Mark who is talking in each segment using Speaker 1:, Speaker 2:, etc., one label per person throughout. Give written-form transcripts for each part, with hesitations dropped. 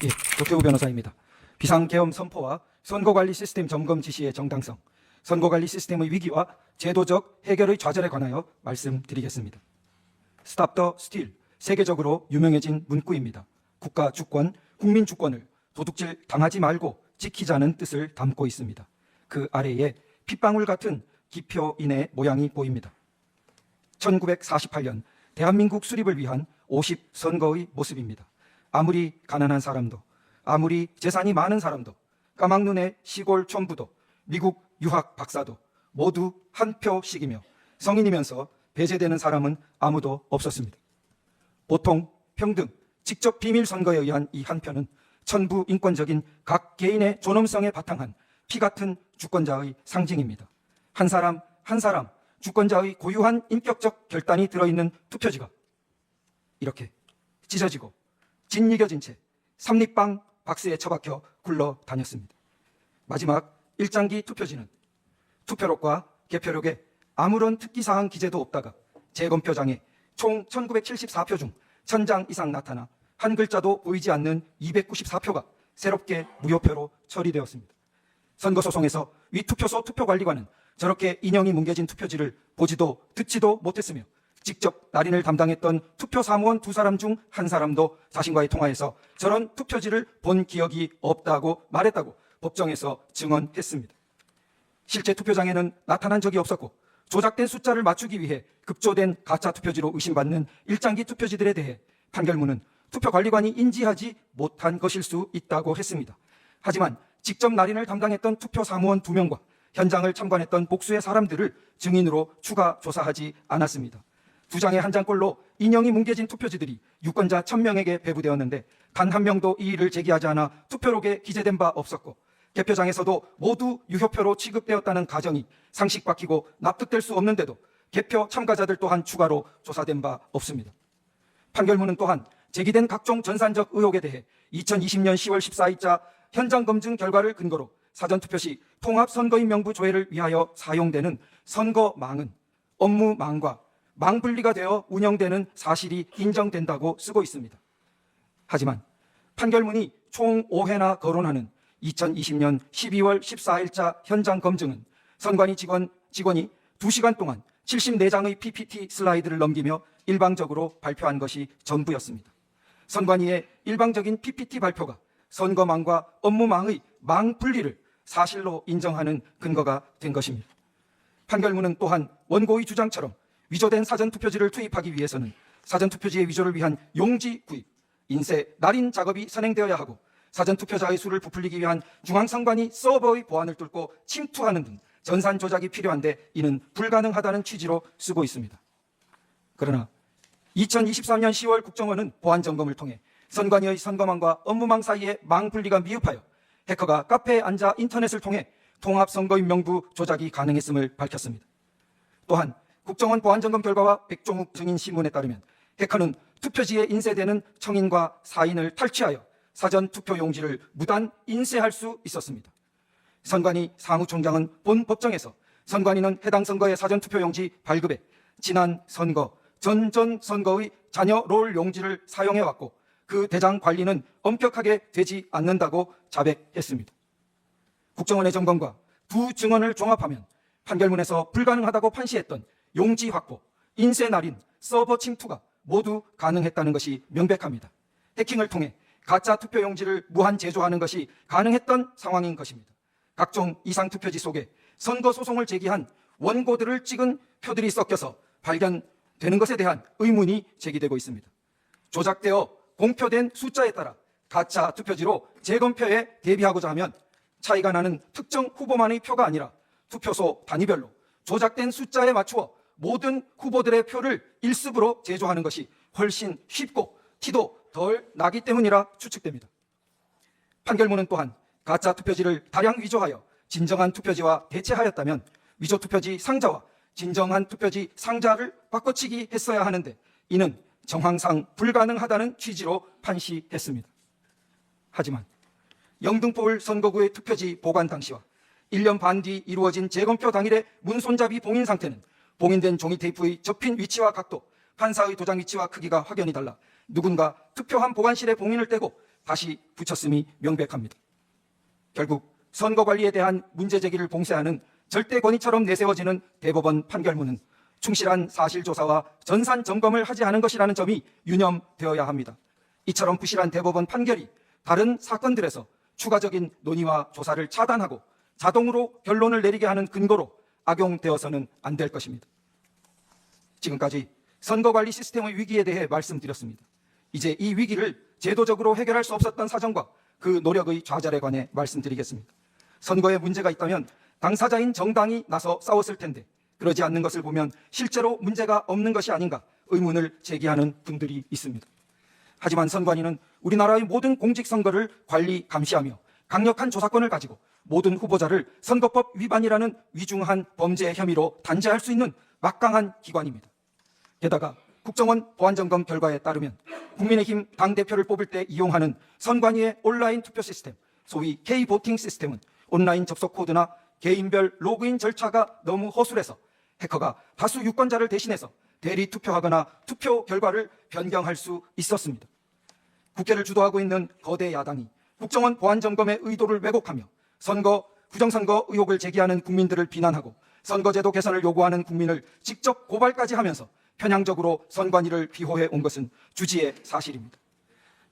Speaker 1: 예, 조태우 변호사입니다. 비상계엄 선포와 선거관리 시스템 점검 지시의 정당성, 선거관리 시스템의 위기와 제도적 해결의 좌절에 관하여 말씀드리겠습니다. Stop the Steal, 세계적으로 유명해진 문구입니다. 국가 주권, 국민 주권을 도둑질 당하지 말고 지키자는 뜻을 담고 있습니다. 그 아래에 핏방울 같은 기표인의 모양이 보입니다. 1948년 대한민국 수립을 위한 50선거의 모습입니다. 아무리 가난한 사람도, 아무리 재산이 많은 사람도, 까막눈의 시골 촌부도, 미국 유학 박사도 모두 한 표씩이며 성인이면서 배제되는 사람은 아무도 없었습니다. 보통, 평등, 직접 비밀 선거에 의한 이 한 표는 천부 인권적인 각 개인의 존엄성에 바탕한 피 같은 주권자의 상징입니다. 한 사람 한 사람 주권자의 고유한 인격적 결단이 들어있는 투표지가 이렇게 찢어지고 짓이겨진 채 삼립방 박스에 처박혀 굴러다녔습니다. 마지막 1장기 투표지는 투표록과 개표록에 아무런 특기사항 기재도 없다가 재검표장에 총 1974표 중 1000장 이상 나타나 한 글자도 보이지 않는 294표가 새롭게 무효표로 처리되었습니다. 선거소송에서 위 투표소 투표관리관은 저렇게 인형이 뭉개진 투표지를 보지도 듣지도 못했으며 직접 날인을 담당했던 투표사무원 2사람 중 한 사람도 자신과의 통화에서 저런 투표지를 본 기억이 없다고 말했다고 법정에서 증언했습니다. 실제 투표장에는 나타난 적이 없었고 조작된 숫자를 맞추기 위해 급조된 가짜 투표지로 의심받는 1장기 투표지들에 대해 판결문은 투표관리관이 인지하지 못한 것일 수 있다고 했습니다. 하지만 직접 날인을 담당했던 투표사무원 2명과 현장을 참관했던 복수의 사람들을 증인으로 추가 조사하지 않았습니다. 2장에 1장꼴로 인형이 뭉개진 투표지들이 유권자 1000명에게 배부되었는데 단 한 명도 이의를 제기하지 않아 투표록에 기재된 바 없었고 개표장에서도 모두 유효표로 취급되었다는 가정이 상식박히고 납득될 수 없는데도 개표 참가자들 또한 추가로 조사된 바 없습니다. 판결문은 또한 제기된 각종 전산적 의혹에 대해 2020년 10월 14일자 현장 검증 결과를 근거로 사전투표 시 통합선거인 명부 조회를 위하여 사용되는 선거망은 업무망과 망분리가 되어 운영되는 사실이 인정된다고 쓰고 있습니다. 하지만 판결문이 총 5회나 거론하는 2020년 12월 14일자 현장 검증은 선관위 직원이 2시간 동안 74장의 PPT 슬라이드를 넘기며 일방적으로 발표한 것이 전부였습니다. 선관위의 일방적인 PPT 발표가 선거망과 업무망의 망분리를 사실로 인정하는 근거가 된 것입니다. 판결문은 또한 원고의 주장처럼 위조된 사전투표지를 투입하기 위해서는 사전투표지의 위조를 위한 용지 구입, 인쇄, 날인 작업이 선행되어야 하고 사전투표자의 수를 부풀리기 위한 중앙선관위 서버의 보안을 뚫고 침투하는 등 전산 조작이 필요한데 이는 불가능하다는 취지로 쓰고 있습니다. 그러나 2023년 10월 국정원은 보안 점검을 통해 선관위의 선거망과 업무망 사이의 망 분리가 미흡하여 해커가 카페에 앉아 인터넷을 통해 통합선거인 명부 조작이 가능했음을 밝혔습니다. 또한 국정원 보안점검 결과와 백종욱 증인 신문에 따르면 해커는 투표지에 인쇄되는 청인과 사인을 탈취하여 사전투표용지를 무단 인쇄할 수 있었습니다. 선관위 사무총장은 본 법정에서 선관위는 해당 선거의 사전투표용지 발급에 지난 선거, 전전 선거의 자녀 롤 용지를 사용해왔고 그 대장 관리는 엄격하게 되지 않는다고 자백했습니다. 국정원의 점검과 두 증언을 종합하면 판결문에서 불가능하다고 판시했던 용지 확보, 인쇄 날인, 서버 침투가 모두 가능했다는 것이 명백합니다. 해킹을 통해 가짜 투표용지를 무한 제조하는 것이 가능했던 상황인 것입니다. 각종 이상투표지 속에 선거소송을 제기한 원고들을 찍은 표들이 섞여서 발견되는 것에 대한 의문이 제기되고 있습니다. 조작되어 공표된 숫자에 따라 가짜 투표지로 재검표에 대비하고자 하면 차이가 나는 특정 후보만의 표가 아니라 투표소 단위별로 조작된 숫자에 맞추어 모든 후보들의 표를 일습으로 제조하는 것이 훨씬 쉽고 티도 덜 나기 때문이라 추측됩니다. 판결문은 또한 가짜 투표지를 다량 위조하여 진정한 투표지와 대체하였다면 위조 투표지 상자와 진정한 투표지 상자를 바꿔치기 했어야 하는데 이는 정황상 불가능하다는 취지로 판시했습니다. 하지만 영등포울 선거구의 투표지 보관 당시와 1년 반 뒤 이루어진 재검표 당일의 문손잡이 봉인 상태는 봉인된 종이 테이프의 접힌 위치와 각도, 판사의 도장 위치와 크기가 확연히 달라 누군가 투표함 보관실에 봉인을 떼고 다시 붙였음이 명백합니다. 결국 선거관리에 대한 문제제기를 봉쇄하는 절대권위처럼 내세워지는 대법원 판결문은 충실한 사실조사와 전산점검을 하지 않은 것이라는 점이 유념되어야 합니다. 이처럼 부실한 대법원 판결이 다른 사건들에서 추가적인 논의와 조사를 차단하고 자동으로 결론을 내리게 하는 근거로 악용되어서는 안 될 것입니다. 지금까지 선거관리 시스템의 위기에 대해 말씀드렸습니다. 이제 이 위기를 제도적으로 해결할 수 없었던 사정과 그 노력의 좌절에 관해 말씀드리겠습니다. 선거에 문제가 있다면 당사자인 정당이 나서 싸웠을 텐데 그러지 않는 것을 보면 실제로 문제가 없는 것이 아닌가 의문을 제기하는 분들이 있습니다. 하지만 선관위는 우리나라의 모든 공직선거를 관리, 감시하며 강력한 조사권을 가지고 모든 후보자를 선거법 위반이라는 위중한 범죄 혐의로 단죄할 수 있는 막강한 기관입니다. 게다가 국정원 보안점검 결과에 따르면 국민의힘 당대표를 뽑을 때 이용하는 선관위의 온라인 투표 시스템, 소위 K보팅 시스템은 온라인 접속 코드나 개인별 로그인 절차가 너무 허술해서 해커가 다수 유권자를 대신해서 대리 투표하거나 투표 결과를 변경할 수 있었습니다. 국회를 주도하고 있는 거대 야당이 국정원 보안점검의 의도를 왜곡하며 부정선거 의혹을 제기하는 국민들을 비난하고 선거제도 개선을 요구하는 국민을 직접 고발까지 하면서 편향적으로 선관위를 비호해 온 것은 주지의 사실입니다.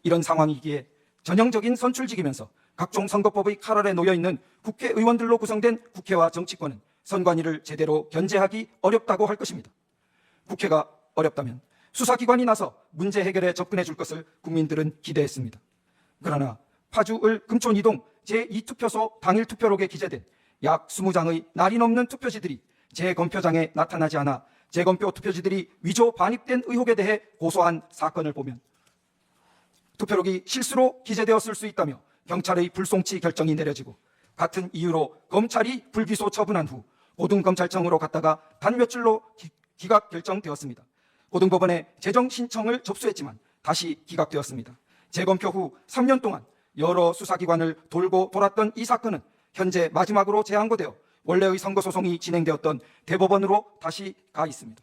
Speaker 1: 이런 상황이기에 전형적인 선출직이면서 각종 선거법의 칼날에 놓여있는 국회의원들로 구성된 국회와 정치권은 선관위를 제대로 견제하기 어렵다고 할 것입니다. 국회가 어렵다면 수사기관이 나서 문제 해결에 접근해 줄 것을 국민들은 기대했습니다. 그러나 파주을 금촌 이동 제2투표소 당일 투표록에 기재된 약 20장의 날이 넘는 투표지들이 재검표장에 나타나지 않아 재검표 투표지들이 위조 반입된 의혹에 대해 고소한 사건을 보면 투표록이 실수로 기재되었을 수 있다며 경찰의 불송치 결정이 내려지고 같은 이유로 검찰이 불기소 처분한 후 고등검찰청으로 갔다가 단 며칠로 기각 결정되었습니다. 고등법원에 재정 신청을 접수했지만 다시 기각되었습니다. 재검표 후 3년 동안 여러 수사기관을 돌고 돌았던 이 사건은 현재 마지막으로 재항고되어 원래의 선거소송이 진행되었던 대법원으로 다시 가 있습니다.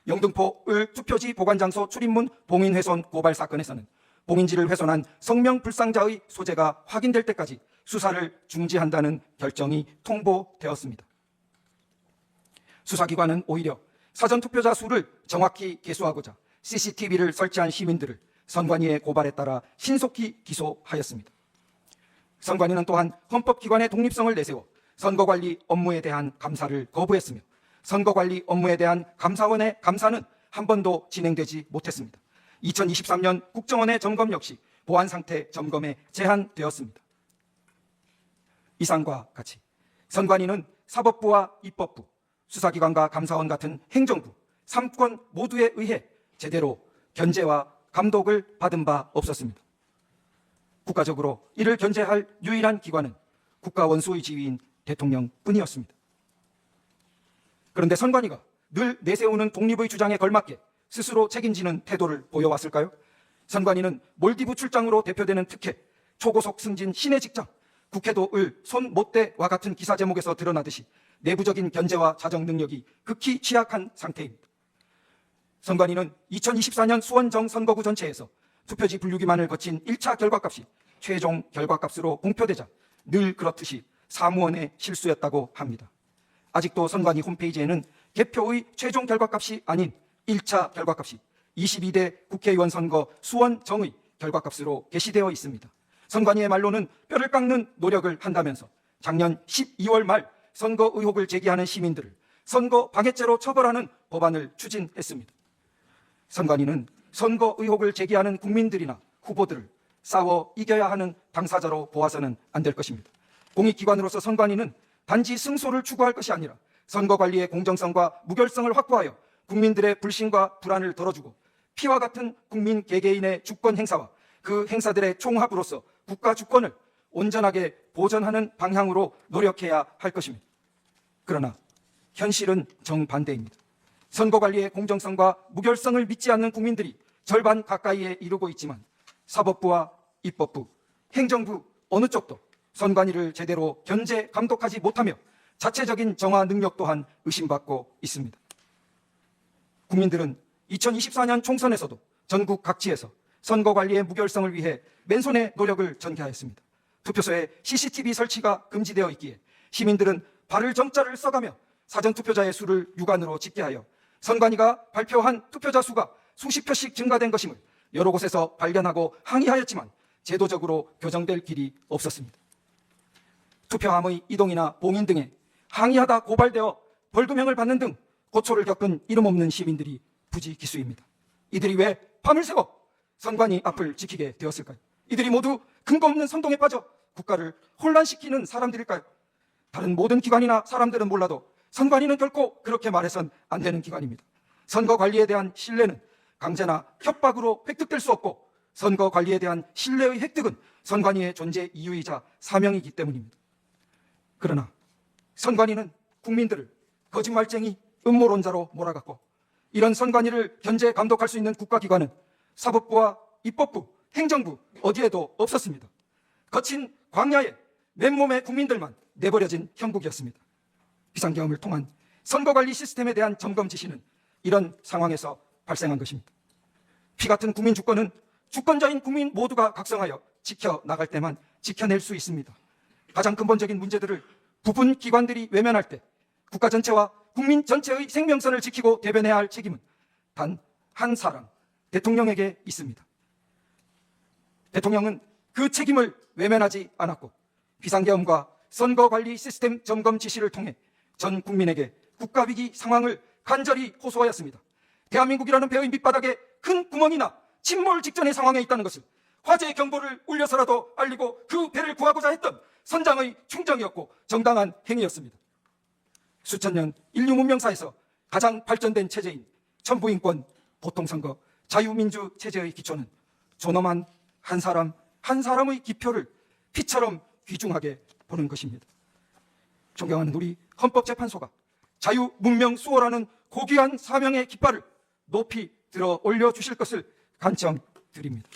Speaker 1: 영등포을 투표지 보관장소 출입문 봉인훼손 고발 사건에서는 봉인지를 훼손한 성명불상자의 소재가 확인될 때까지 수사를 중지한다는 결정이 통보되었습니다. 수사기관은 오히려 사전투표자 수를 정확히 계수하고자 CCTV를 설치한 시민들을 선관위의 고발에 따라 신속히 기소하였습니다. 선관위는 또한 헌법기관의 독립성을 내세워 선거관리 업무에 대한 감사를 거부했으며 선거관리 업무에 대한 감사원의 감사는 한 번도 진행되지 못했습니다. 2023년 국정원의 점검 역시 보안상태 점검에 제한되었습니다. 이상과 같이 선관위는 사법부와 입법부, 수사기관과 감사원 같은 행정부, 3권 모두에 의해 제대로 견제와 감독을 받은 바 없었습니다. 국가적으로 이를 견제할 유일한 기관은 국가 원수의 지위인 대통령뿐이었습니다. 그런데 선관위가 늘 내세우는 독립의 주장에 걸맞게 스스로 책임지는 태도를 보여왔을까요? 선관위는 몰디브 출장으로 대표되는 특혜, 초고속 승진 신의 직장, 국회도 을 손 못 대와 같은 기사 제목에서 드러나듯이 내부적인 견제와 자정 능력이 극히 취약한 상태입니다. 선관위는 2024년 수원정 선거구 전체에서 투표지 분류 기만을 거친 1차 결과값이 최종 결과값으로 공표되자 늘 그렇듯이 사무원의 실수였다고 합니다. 아직도 선관위 홈페이지에는 개표의 최종 결과값이 아닌 1차 결과값이 22대 국회의원 선거 수원정의 결과값으로 게시되어 있습니다. 선관위의 말로는 뼈를 깎는 노력을 한다면서 작년 12월 말 선거 의혹을 제기하는 시민들을 선거 방해죄로 처벌하는 법안을 추진했습니다. 선관위는 선거 의혹을 제기하는 국민들이나 후보들을 싸워 이겨야 하는 당사자로 보아서는 안 될 것입니다. 공익기관으로서 선관위는 단지 승소를 추구할 것이 아니라 선거관리의 공정성과 무결성을 확보하여 국민들의 불신과 불안을 덜어주고 피와 같은 국민 개개인의 주권 행사와 그 행사들의 총합으로서 국가 주권을 온전하게 보전하는 방향으로 노력해야 할 것입니다. 그러나 현실은 정반대입니다. 선거관리의 공정성과 무결성을 믿지 않는 국민들이 절반 가까이에 이르고 있지만 사법부와 입법부, 행정부 어느 쪽도 선관위를 제대로 견제, 감독하지 못하며 자체적인 정화 능력 또한 의심받고 있습니다. 국민들은 2024년 총선에서도 전국 각지에서 선거 관리의 무결성을 위해 맨손의 노력을 전개하였습니다. 투표소에 CCTV 설치가 금지되어 있기에 시민들은 발을 정자를 써가며 사전투표자의 수를 육안으로 집계하여 선관위가 발표한 투표자 수가 수십 표씩 증가된 것임을 여러 곳에서 발견하고 항의하였지만 제도적으로 교정될 길이 없었습니다. 투표함의 이동이나 봉인 등에 항의하다 고발되어 벌금형을 받는 등 고초를 겪은 이름 없는 시민들이 부지기수입니다. 이들이 왜 밤을 새워 선관위 앞을 지키게 되었을까요? 이들이 모두 근거 없는 선동에 빠져 국가를 혼란시키는 사람들일까요? 다른 모든 기관이나 사람들은 몰라도 선관위는 결코 그렇게 말해선 안 되는 기관입니다. 선거 관리에 대한 신뢰는 강제나 협박으로 획득될 수 없고 선거 관리에 대한 신뢰의 획득은 선관위의 존재 이유이자 사명이기 때문입니다. 그러나 선관위는 국민들을 거짓말쟁이, 음모론자로 몰아갔고 이런 선관위를 견제 감독할 수 있는 국가기관은 사법부와 입법부, 행정부 어디에도 없었습니다. 거친 광야에 맨몸의 국민들만 내버려진 형국이었습니다. 비상계엄을 통한 선거관리 시스템에 대한 점검 지시는 이런 상황에서 발생한 것입니다. 피 같은 국민 주권은 주권자인 국민 모두가 각성하여 지켜나갈 때만 지켜낼 수 있습니다. 가장 근본적인 문제들을 부분 기관들이 외면할 때 국가 전체와 국민 전체의 생명선을 지키고 대변해야 할 책임은 단 한 사람, 대통령에게 있습니다. 대통령은 그 책임을 외면하지 않았고 비상계엄과 선거관리 시스템 점검 지시를 통해 전 국민에게 국가위기 상황을 간절히 호소하였습니다. 대한민국이라는 배의 밑바닥에 큰 구멍이나 침몰 직전의 상황에 있다는 것을 화재 경보를 울려서라도 알리고 그 배를 구하고자 했던 선장의 충정이었고 정당한 행위였습니다. 수천 년 인류 문명사에서 가장 발전된 체제인 천부인권 보통선거 자유민주 체제의 기초는 존엄한 한 사람 한 사람의 기표를 피처럼 귀중하게 보는 것입니다. 존경하는 우리 헌법재판소가 자유, 문명, 수호라는 고귀한 사명의 깃발을 높이 들어 올려주실 것을 간청드립니다.